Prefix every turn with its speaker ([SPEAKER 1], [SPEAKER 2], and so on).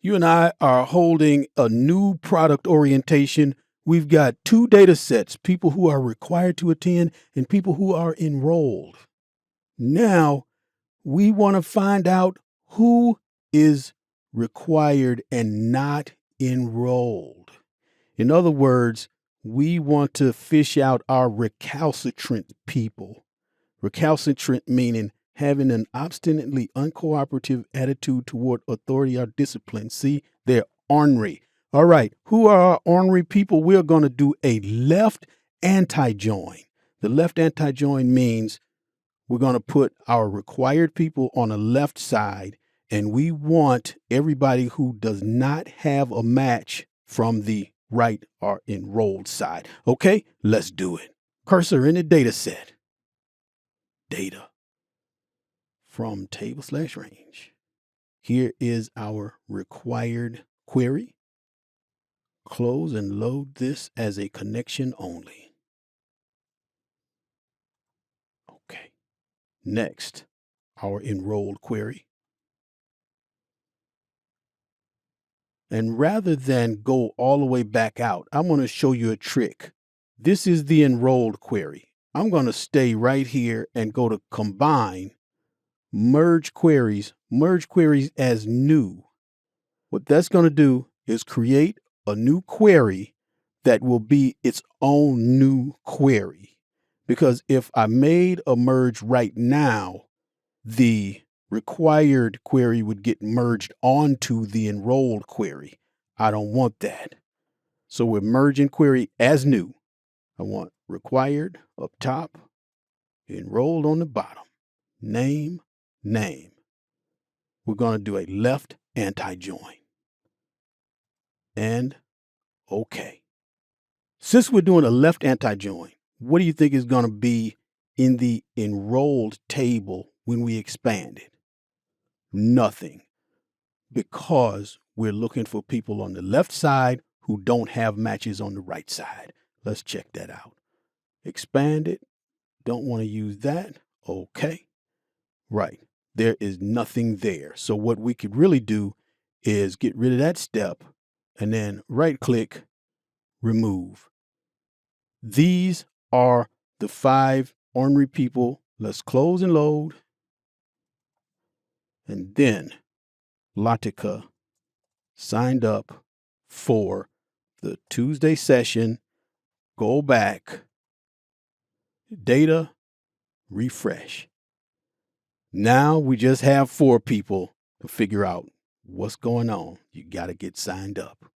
[SPEAKER 1] You and I are holding a new product orientation. We've got 2 data sets, people who are required to attend and people who are enrolled. Now, we want to find out who is required and not enrolled. In other words, we want to fish out our recalcitrant people. Recalcitrant meaning having an obstinately uncooperative attitude toward authority or discipline. See, they're ornery. All right, who are our ornery people? We're going to do a left anti-join. The left anti-join means we're going to put our required people on the left side, and we want everybody who does not have a match from the right or enrolled side. Okay, let's do it. Cursor in the data set. Data from table/range. Here is our required query. Close and load this as a connection only. Okay. Next, our enrolled query. And rather than go all the way back out, I'm going to show you a trick. This is the enrolled query. I'm going to stay right here and go to Combine, Merge Queries as New. What that's going to do is create a new query that will be its own new query. Because if I made a merge right now, the required query would get merged onto the enrolled query. I don't want that. So we're merging query as new. I want required up top, enrolled on the bottom, name, name. We're going to do a left anti-join. And okay. Since we're doing a left anti-join, what do you think is going to be in the enrolled table when we expand it? Nothing, because we're looking for people on the left side who don't have matches on the right side. Let's check that out. Expand it. Don't want to use that. Okay. Right. There is nothing there. So what we could really do is get rid of that step and then right click, remove. These are the 5 ornery people. Let's close and load. And then Latika signed up for the Tuesday session. Go back, data, refresh. Now we just have 4 people to figure out what's going on. You got to get signed up.